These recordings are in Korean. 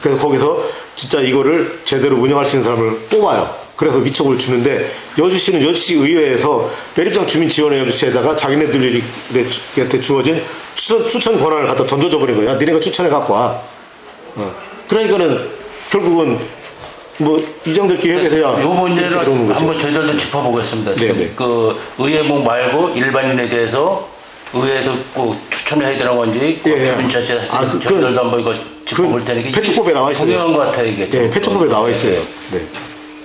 그래서 거기서 진짜 이거를 제대로 운영할 수 있는 사람을 뽑아요. 그래서 위촉을 주는데 여주시는 여주시 의회에서 매립장 주민 지원회의체에다가 자기네들한테 주어진 추천 권한을 갖다 던져줘 버린 거야. 니네가 추천해 갖고 와. 그러니까는 결국은 뭐 이정들 기획에서야 요 문제를 한번 저희들도 짚어보겠습니다. 지금 그 의회목 말고 일반인에 대해서 의회에서 꼭 추천해야 되는 건지 주민자치에 저희들도 한번 이거 짚어볼 테니까 폐촉법에 나와 있어요. 중요한 것 같아요 이게. 네, 폐촉법에 나와 있어요. 네.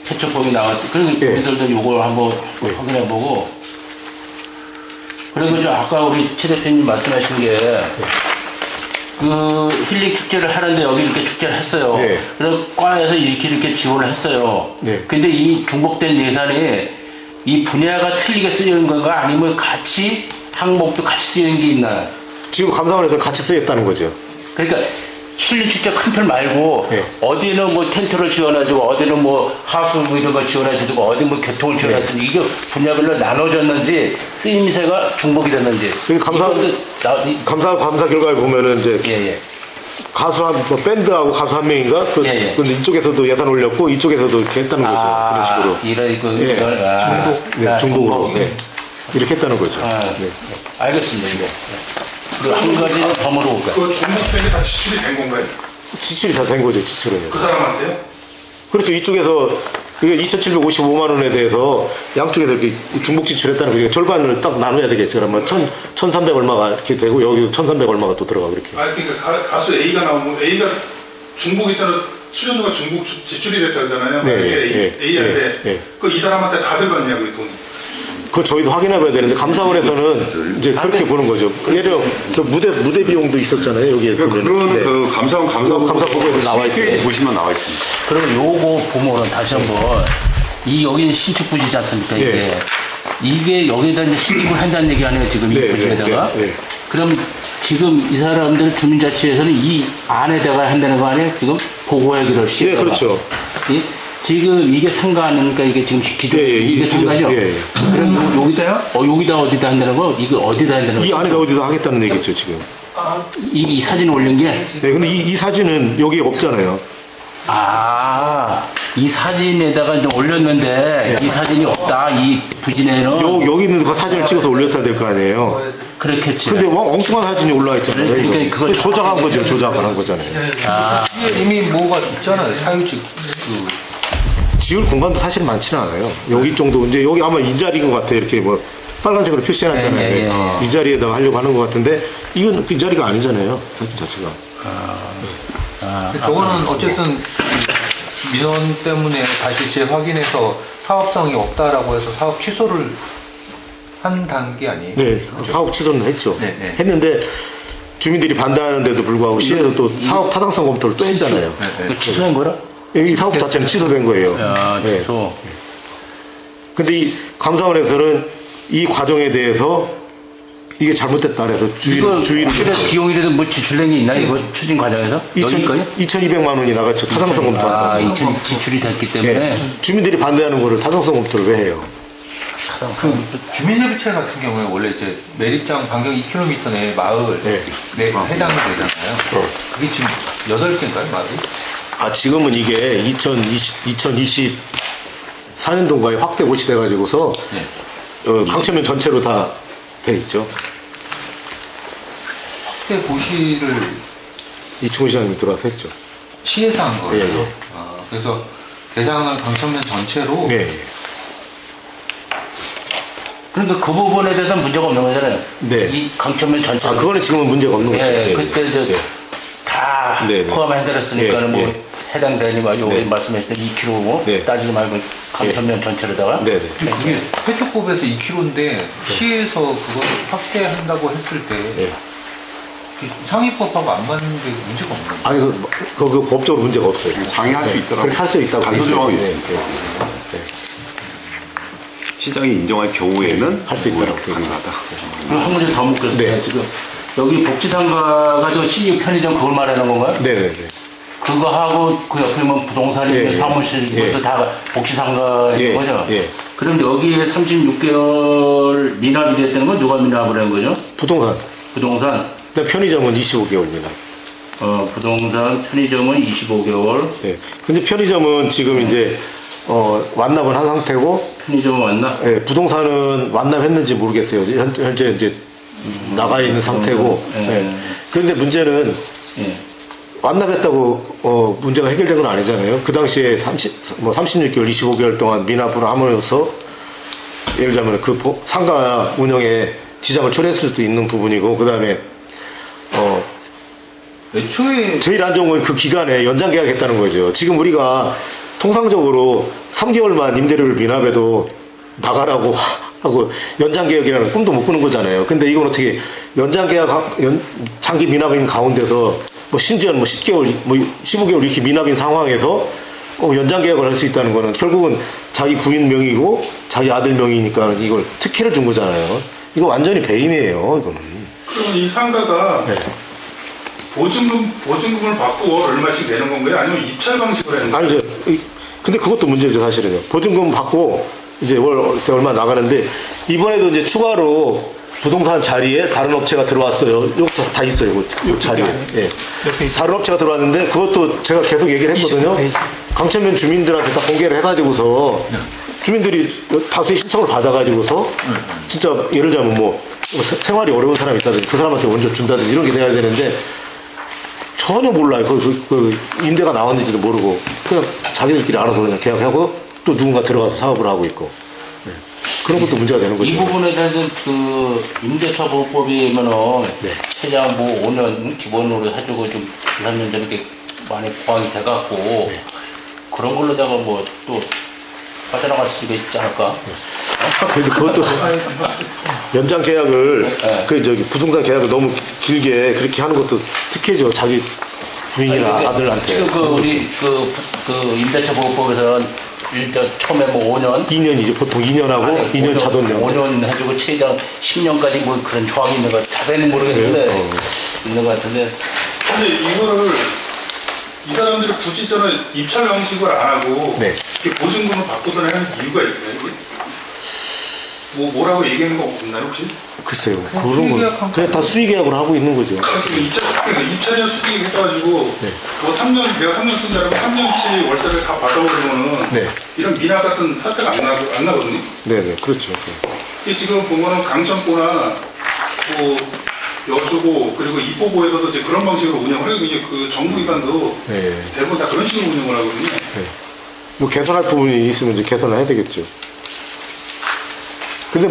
폐촉법이 나왔. 그리고 우리들도 이걸 한번 확인해보고. 그리고 저 아까 우리 최 대표님 말씀하신 게. 그 힐링 축제를 하는데 여기 이렇게 축제를 했어요. 네. 그래서 과에서 이렇게 지원을 했어요. 네. 근데 이 중복된 예산이 이 분야가 틀리게 쓰이는 건가 아니면 같이 항목도 같이 쓰이는 게 있나요? 지금 감사원에서 같이 쓰였다는 거죠. 그러니까 힐링 축제 큰 틀 말고 어디는 뭐 텐트를 지원해주고 어디는 뭐 하수 뭐 이런 거 지원해주고 어디 뭐 교통을 지원해주고 이게 분야별로 나눠졌는지 쓰임새가 중복이 됐는지. 감사 결과를 보면은 이제 가수 뭐 밴드하고 가수 한 명인가 근데 이쪽에서도 예산 올렸고 이쪽에서도 이렇게 했다는 거죠. 그런 식으로. 중복으로 이렇게 했다는 거죠. 알겠습니다. 이게. 그리고 한 가지는 더 물어볼까요? 그 중복편이 다 지출이 된 건가요? 지출이 다 된 거죠. 지출은. 그 사람한테요? 그렇죠. 이쪽에서 2,755만 원에 대해서 양쪽에서 이렇게 중복 지출했다는 거죠. 절반을 딱 나눠야 되겠죠. 그러면 1,300 얼마가 이렇게 되고 여기 1,300 얼마가 또 들어가고 이렇게. 그러니까 가수 A가 나오면 A가 중복 있잖아. 출연료가 중복 지출이 됐다 그러잖아요. A한테 그 이 사람한테 다 들어갔냐고 이 돈. 그거 저희도 확인해봐야 되는데 감사원에서는 이제 그렇게 보는 거죠. 예를 들어 무대 비용도 있었잖아요. 여기에 그거는 그 감사원 보고에도 나와 있어요. 보시면 나와 있습니다. 그리고 요거 보면은 다시 한번 여기 신축 부지지 않습니까? 이게 여기에다 이제 신축을 한다는 얘기 아니에요 지금 이 부지에다가. 그럼 지금 이 사람들 주민자치에서는 이 안에다가 한다는 거 아니에요? 지금 보고하기를 시에다가. 그렇죠. 지금 이게 상가니까 이게 지금 기존 이게 상가죠? 그럼 여기다 어디다 한다는 거? 이거 어디다 한다는 거? 이 안에다 어디다 하겠다는 얘기죠 지금. 이 사진 올린 게? 근데 이 사진은 여기 없잖아요. 이 사진에다가 좀 올렸는데 이 사진이 없다. 이 부진에는 여기 있는 그 사진을 찍어서 올렸어야 될 거 아니에요. 그렇겠지. 근데 엉뚱한 사진이 올라와 있잖아요. 그러니까 그거 조작한 거죠. 조작을 한 거잖아요. 이미 뭐가 있잖아요. 사유직 지을 공간도 사실 많지는 않아요. 여기 정도 이제 여기 아마 이 자리인 것 같아요. 이렇게 뭐 빨간색으로 표시해놨잖아요. 이 자리에다가 하려고 하는 것 같은데 이건 그 자리가 아니잖아요. 사진 자체가. 저거는 어쨌든 민원 때문에 다시 재확인해서 사업성이 없다라고 해서 사업 취소를 한 단계 아니에요? 네, 사업 취소는 했죠. 했는데 주민들이 반대하는데도 불구하고 시에서 또 사업 타당성 검토를 또 했잖아요. 취소한 거라? 이 사업 자체는 취소된 거예요. 취소. 근데 이 감사원에서는 이 과정에 대해서 이게 잘못됐다 그래서 주의를 비용이라도 뭐 지출된 게 있나 이거 추진 과정에서? 2,200만 원이 나갔죠. 타당성 검토한다고. 지출이 됐기 때문에 주민들이 반대하는 거를 타당성 검토를 왜 해요? 주민협의체 같은 경우에 원래 이제 매립장 반경 2km 내 마을 내 해당이 되잖아요. 그게 지금 8개인가요 마을이? 지금은 이게 2024년도인가에 확대 고시 돼가지고서 강천면 전체로 다 돼 있죠. 확대 고시를 이충훈 시장님이 들어와서 했죠. 시에서 한 거예요. 그래서 대상은 강천면 전체로. 그러니까 그 부분에 대해서는 문제가 없는 거잖아요. 이 강천면 전체. 그거는 지금은 문제가 없는 거죠. 그때 이제 다 포함해드렸으니까는 뭐 해당되니 말이죠. 우리 말씀하신 2km 따지지 말고 강천면 전체로다가. 그게 폐촉법에서 2km인데 시에서 그걸 확대한다고 했을 때 상위법하고 안 맞는데 문제가 없는 거예요. 그 법적으로 문제가 없어요. 장애할 수 있더라고요. 그렇게 할 수 있다고 단도 조항이 있습니다. 시장이 인정할 경우에는 할 수 있다고 가능하다. 그럼 한 문제 더 묻겠습니다. 지금 여기 복지상가가 저 CU 편의점 그걸 말하는 건가요? 네네네. 그거 하고 그 옆에 뭐 부동산이 사무실 이것도 다 복지상가인 거죠? 그럼 여기에 36개월 미납이 됐다는 건 누가 미납을 한 거죠? 부동산. 부동산. 근데 편의점은 25개월 미납. 부동산 편의점은 25개월. 예. 근데 편의점은 지금 이제 완납은 한 상태고, 편의점은 왔나? 예, 부동산은 완납했는지 모르겠어요. 현재 이제 나가 있는 상태고. 예. 예. 그런데 문제는 예. 완납했다고 문제가 해결된 건 아니잖아요. 그 당시에 36개월, 25개월 동안 미납을 하면서 예를 들자면 그 상가 운영에 지장을 초래했을 수도 있는 부분이고, 그 다음에 애초에 제일 안 좋은 건 그 기간에 연장 계약했다는 거죠. 지금 우리가 통상적으로 3개월만 임대료를 미납해도 나가라고 하고 연장 계약이라는 꿈도 못 꾸는 거잖아요. 근데 이건 어떻게 연장 계약, 장기 미납인 가운데서 심지어 10개월, 15개월 이렇게 미납인 상황에서 연장 계약을 할 수 있다는 거는 결국은 자기 부인 명의고 자기 아들 명의니까 이걸 특혜를 준 거잖아요. 이거 완전히 배임이에요, 이거는. 그러면 이 상가가 네. 보증금을 받고 월 얼마씩 내는 건가요? 아니면 입찰 방식으로 했는 건가요? 아니죠. 근데 그것도 문제죠, 사실은요. 보증금 받고 이제 월세 얼마 나가는데 이번에도 이제 추가로 부동산 자리에 다른 업체가 들어왔어요. 이것도 다 있어요, 그 자리에. 예. 다른 업체가 들어왔는데 그것도 제가 계속 얘기를 했거든요. 강천면 주민들한테 다 공개를 해가지고서 주민들이 다수의 신청을 받아가지고서 진짜 예를 들자면 생활이 어려운 사람이 있다든지 그 사람한테 먼저 준다든지 이런 게 돼야 되는데 전혀 몰라요. 그 임대가 나왔는지도 모르고 그냥 자기들끼리 알아서 그냥 계약하고 또 누군가 들어가서 사업을 하고 있고. 네. 그런 것도 문제가 되는 거죠. 이 부분에 대해서 그 임대차 보호법이면은 네. 최장 5년 기본으로 해주고 좀 2, 3년 전에 이렇게 많이 보완이 돼갖고 그런 걸로다가 또 빠져나갈 수가 있지 않을까? 근데 그것도 연장 계약을 네. 부동산 계약을 너무 길게 그렇게 하는 것도 특혜죠. 자기 부인이나 아들한테. 지금 우리 임대차 보호법에서는 일단 처음에 5년 2년이죠. 보통 2년하고 2년 자동령. 5년 해주고 최장 10년까지 그런 조항이 있는 거 자세히는 모르겠는데 있는 것 같은데. 근데 이거를 이 사람들이 굳이 있잖아요. 입찰 방식을 안 하고 네. 이렇게 보증금을 받고서 하는 이유가 있나요? 이게? 뭐라고 얘기하는 거 없나요 혹시? 글쎄요. 그냥 그런 수의계약 거 그냥 다 수의계약으로 하고 있는 거죠. 입찰이나 수익 해가지고 네. 3년 내가 3년 쓴 자라면 3년치 월세를 다 받아버리면은 네. 이런 미납 같은 사태가 안 나거든요. 네네, 그렇죠. 이게 지금 보면은 강천구나 여주고 그리고 이포구에서도 이제 그런 방식으로 운영을 해요. 이제 그 정부기관도 네. 대부분 다 그런 식으로 운영을 하거든요. 개선할 부분이 있으면 이제 개선을 해야 되겠죠. 근데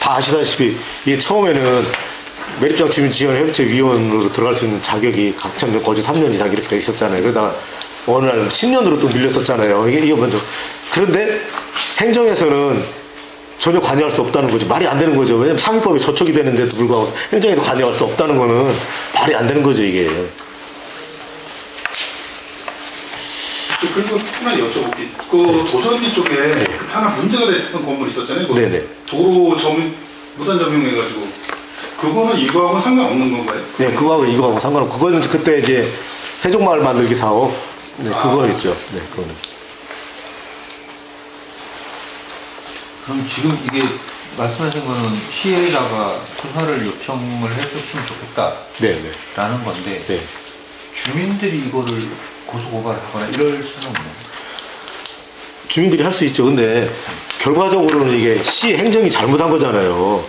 다 아시다시피 이게 처음에는 매립장 주민 지원 협의체 위원으로 들어갈 수 있는 자격이 강천면 거주 3년 이상 이렇게 돼 있었잖아요. 그러다가 어느 날 10년으로 또 밀렸었잖아요. 이게 먼저. 그런데 행정에서는 전혀 관여할 수 없다는 거죠. 말이 안 되는 거죠. 왜냐면 상위법에 저촉이 되는데도 불구하고 행정에도 관여할 수 없다는 거는 말이 안 되는 거죠, 이게. 그리고 하나 여쭤볼게요. 그 도전리 쪽에 그 하나 문제가 됐었던 건물 있었잖아요. 그 네네. 도로 무단 점용해가지고 그거는 이거하고는 상관없는 건가요? 네, 그거하고 이거하고 상관없고, 그거는 그때 이제 세종마을 만들기 사업, 네, 그거였죠. 네, 그거는. 그럼 지금 이게 말씀하신 거는 시에다가 수사를 요청을 해줬으면 좋겠다. 네, 네. 라는 건데 네. 주민들이 이거를 고소고발하거나 이럴 수는 없나요? 주민들이 할 수 있죠. 근데 결과적으로는 이게 시 행정이 잘못한 거잖아요.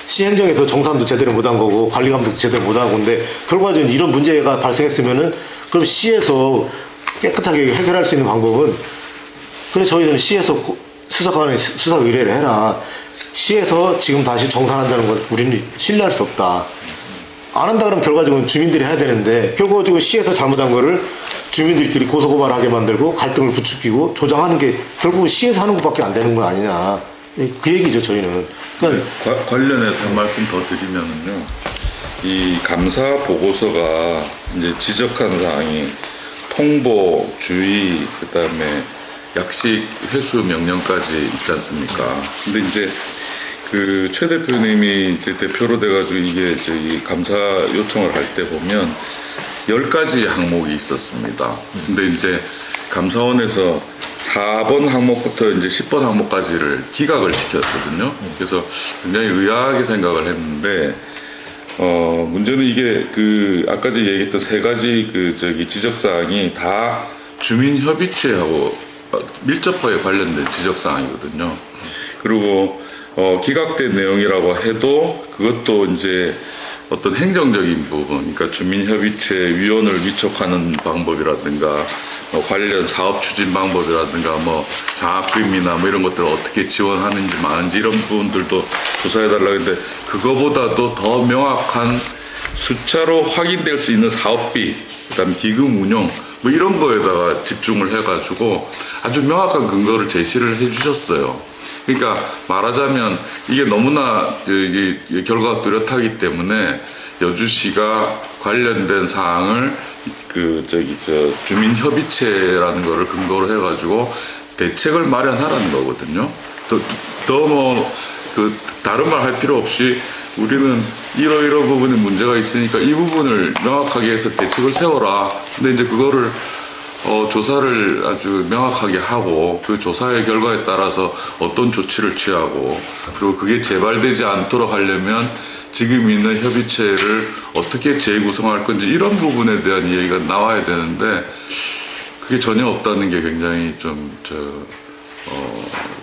시 행정에서 정산도 제대로 못한 거고 관리 감독도 제대로 못한 건데 결과적으로 이런 문제가 발생했으면은 그럼 시에서 깨끗하게 해결할 수 있는 방법은 그래 저희는 시에서 수사관에 수사 의뢰를 해라. 시에서 지금 다시 정산한다는 건 우리는 신뢰할 수 없다. 안 한다 그러면 결과적으로 주민들이 해야 되는데 결과적으로 시에서 잘못한 거를 주민들끼리 고소고발하게 만들고 갈등을 부추기고 조장하는 게 결국은 시에서 하는 것밖에 안 되는 거 아니냐. 그 얘기죠, 저희는. 그러니까 관련해서 한 말씀 더 드리면은요, 이 감사 보고서가 이제 지적한 사항이 통보, 주의, 그 다음에 약식 회수 명령까지 있지 않습니까? 근데 이제 그 최 대표님이 이제 대표로 돼가지고 이게 저기 감사 요청을 할 때 보면 10가지 항목이 있었습니다. 근데 이제 감사원에서 4번 항목부터 이제 10번 항목까지를 기각을 시켰거든요. 그래서 굉장히 의아하게 생각을 했는데, 문제는 이게 아까 얘기했던 세 가지 지적사항이 다 주민협의체하고 밀접하게 관련된 지적사항이거든요. 그리고 기각된 내용이라고 해도 그것도 이제 어떤 행정적인 부분, 그러니까 주민협의체 위원을 위촉하는 방법이라든가 관련 사업 추진 방법이라든가 장학금이나 이런 것들을 어떻게 지원하는지 많은지 이런 부분들도 조사해달라고 했는데 그거보다도 더 명확한 숫자로 확인될 수 있는 사업비, 그다음에 기금 운용 이런 거에다가 집중을 해가지고 아주 명확한 근거를 제시를 해주셨어요. 그러니까 말하자면 이게 너무나 결과가 뚜렷하기 때문에 여주시가 관련된 사항을 주민협의체라는 거를 근거로 해가지고 대책을 마련하라는 거거든요. 다른 말 할 필요 없이 우리는 이러이러 부분에 문제가 있으니까 이 부분을 명확하게 해서 대책을 세워라. 근데 이제 그거를 조사를 아주 명확하게 하고 그 조사의 결과에 따라서 어떤 조치를 취하고 그리고 그게 재발되지 않도록 하려면 지금 있는 협의체를 어떻게 재구성할 건지 이런 부분에 대한 이야기가 나와야 되는데 그게 전혀 없다는 게 굉장히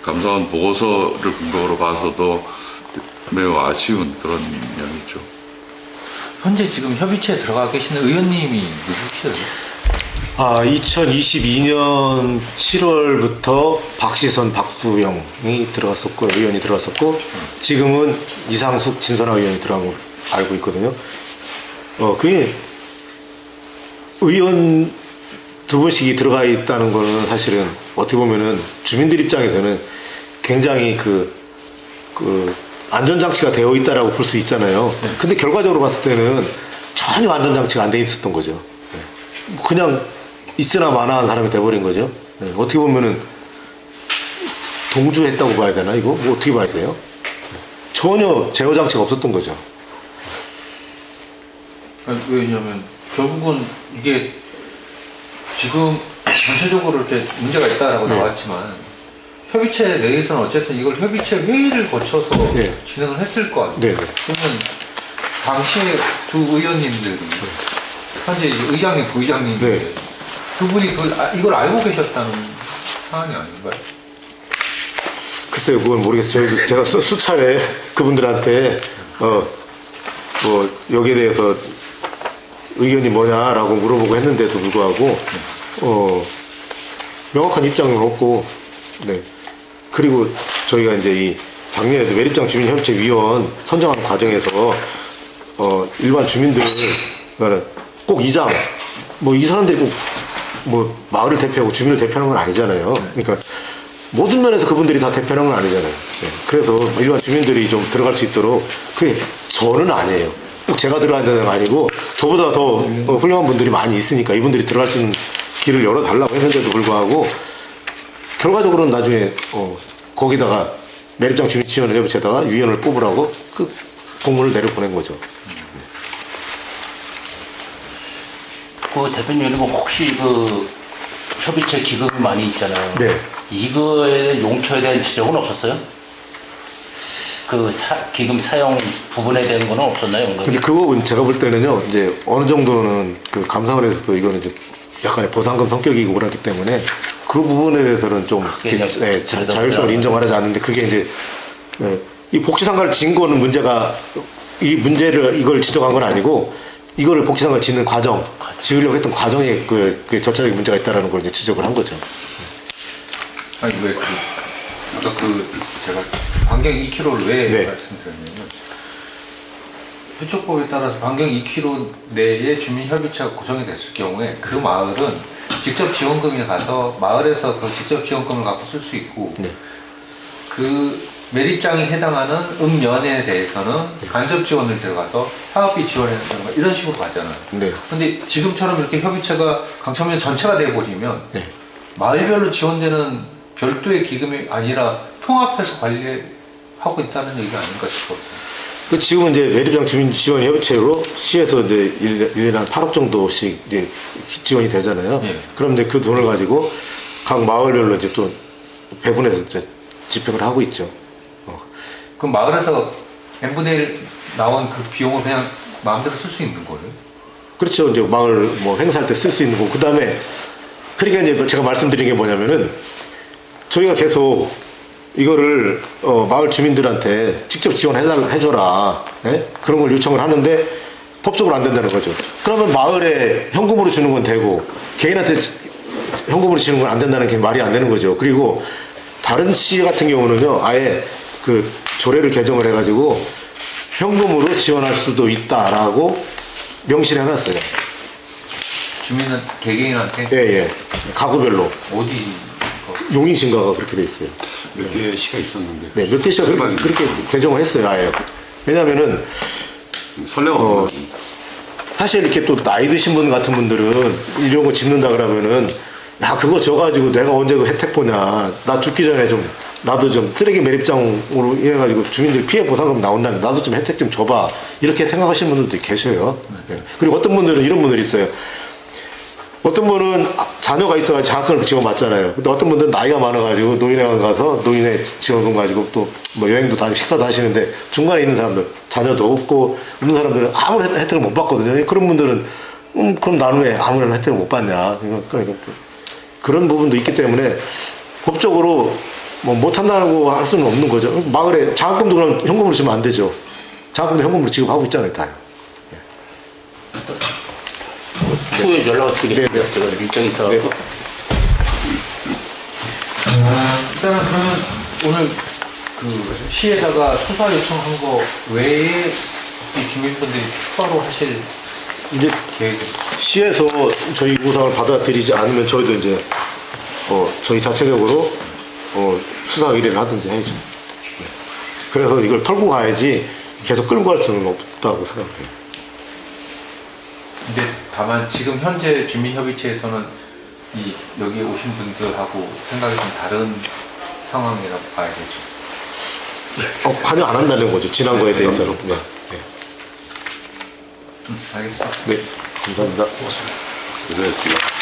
감사원 보고서를 근거로 봐서도 매우 아쉬운 그런 면이죠. 현재 지금 협의체에 들어가 계시는 의원님이 누구시죠? 2022년 7월부터 박시선, 박수영이 들어갔었고, 의원이 들어갔었고, 지금은 이상숙, 진선아 의원이 들어간 걸 알고 있거든요. 그게 의원 두 분씩이 들어가 있다는 거는 사실은 어떻게 보면은 주민들 입장에서는 굉장히 안전장치가 되어 있다라고 볼 수 있잖아요. 근데 결과적으로 봤을 때는 전혀 안전장치가 안 돼 있었던 거죠. 그냥 있으나 마나한 사람이 돼버린 거죠. 어떻게 보면은 동조했다고 봐야 되나 이거? 어떻게 봐야 돼요? 전혀 제어장치가 없었던 거죠. 왜냐면 결국은 이게 지금 전체적으로 이렇게 문제가 있다라고 나왔지만 협의체 내에서는 어쨌든 이걸 협의체 회의를 거쳐서 진행을 했을 거 아니에요. 그러면 당시에 두 의원님들이 현재 의장님, 부의장님 두 분이 이걸 알고 계셨다는 사안이 아닌가요? 글쎄요, 그건 모르겠어요. 제가 수차례 그분들한테 여기에 대해서 의견이 뭐냐라고 물어보고 했는데도 불구하고 명확한 입장은 없고, 그리고 저희가 이제 이 작년에도 매립장 주민협의체 위원 선정하는 과정에서 일반 주민들 꼭 이장 이 사람들이 꼭 마을을 대표하고 주민을 대표하는 건 아니잖아요. 그러니까 모든 면에서 그분들이 다 대표하는 건 아니잖아요. 그래서 일반 주민들이 좀 들어갈 수 있도록 그게 저는 아니에요. 꼭 제가 들어가야 되는 건 아니고 저보다 더 훌륭한 분들이 많이 있으니까 이분들이 들어갈 수 있는 길을 열어달라고 했는데도 불구하고 결과적으로는 나중에 거기다가 매립장 주민지원협의체에다가 위원을 뽑으라고 그 공문을 내려보낸 거죠. 대표님, 혹시 협의체 기금이 많이 있잖아요. 네. 이거에 대한 용처에 대한 지적은 없었어요? 기금 사용 부분에 대한 거는 없었나요? 근데 그거 제가 볼 때는요, 이제 어느 정도는 감사원에서도 이거는 이제 약간의 보상금 성격이고 그렇기 때문에 그 부분에 대해서는 좀 자율성을 인정을 하지 않는데 그게 이제 이 복지상가를 진 거는 이걸 지적한 건 아니고 이거를 복지상가를 짓는 과정, 지으려고 했던 과정에 그 절차적인 문제가 있다라는 걸 이제 지적을 한 거죠. 아니 제가 반경 2km를 왜 말씀드렸냐면 표촉법에 따라서 반경 2km 내에 주민협의체가 구성이 됐을 경우에 그 마을은 직접 지원금이 가서 마을에서 그 직접 지원금을 갖고 쓸 수 있고 그 매립장에 해당하는 읍면에 대해서는 간접 지원을 들어가서 사업비 지원해서 이런 식으로 가잖아요. 근데 지금처럼 이렇게 협의체가 강천면 전체가 돼버리면 마을별로 지원되는 별도의 기금이 아니라 통합해서 관리하고 있다는 얘기가 아닌가 싶었어요. 지금은 이제 매립장 주민지원협의체로 시에서 이제 1년에 한 8억 정도씩 이제 지원이 되잖아요. 그럼 이제 그 돈을 가지고 각 마을별로 이제 또 배분해서 이제 집행을 하고 있죠. 그럼 마을에서 n분의 1 나온 그 비용을 그냥 마음대로 쓸 수 있는 거예요? 그렇죠. 이제 마을 뭐 행사할 때 쓸 수 있는 거. 그 다음에 그러니까 이제 제가 말씀드린 게 뭐냐면은 저희가 계속 이거를 마을 주민들한테 직접 지원해줘라. 예? 그런 걸 요청을 하는데 법적으로 안 된다는 거죠. 그러면 마을에 현금으로 주는 건 되고 개인한테 현금으로 주는 건 안 된다는 게 말이 안 되는 거죠. 그리고 다른 시 같은 경우는요, 아예 그 조례를 개정을 해가지고 현금으로 지원할 수도 있다라고 명시를 해놨어요. 주민은 개개인한테 예. 가구별로. 어디 용인신가가 그렇게 돼 있어요. 몇 개 시가 있었는데. 네, 몇 개 시가 그렇게 개정을 했어요, 아예. 왜냐면은, 설레가 사실 이렇게 또 나이 드신 분 같은 분들은 이런 거 짓는다 그러면은, 야, 그거 져가지고 내가 언제 그 혜택 보냐. 나 죽기 전에 좀, 나도 좀 쓰레기 매립장으로 해가지고 주민들 피해 보상금 나온다는데 나도 좀 혜택 좀 줘봐. 이렇게 생각하시는 분들도 계셔요. 네. 그리고 어떤 분들은 이런 분들이 있어요. 어떤 분은 자녀가 있어가지고 장학금을 지원받잖아요. 근데 어떤 분들은 나이가 많아가지고 노인회관 가서 노인회 지원금 가지고 또 뭐 여행도 다니고 식사도 하시는데 중간에 있는 사람들, 자녀도 없고 없는 사람들은 아무런 혜택을 못 받거든요. 그런 분들은 그럼 나는 왜 아무런 혜택을 못 받냐. 그러니까 그런 부분도 있기 때문에 법적으로 뭐 못한다고 할 수는 없는 거죠. 마을에 장학금도 그럼 현금으로 주면 안 되죠. 장학금도 현금으로 지급하고 있잖아요, 다요. 추후에 연락을 드리겠습니다. 네. 제가 일정이 있어서. 네. 일단은 그러면 오늘 그 시에다가 수사 요청한 거 외에 이 주민분들이 추가로 하실 이제 계획은 시에서 저희 요구사항을 받아들이지 않으면 저희도 이제 저희 자체적으로 수사 의뢰를 하든지 해야죠. 네. 그래서 이걸 털고 가야지 계속 끌고 갈 수는 없다고 생각해요. 근데 다만 지금 현재 주민협의체에서는 이 여기에 오신 분들하고 생각이 좀 다른 상황이라고 봐야 되죠. 관여 안 한다는 거죠. 지난 거에 대해서는. 네. 알겠습니다. 네. 감사합니다. 고생했습니다.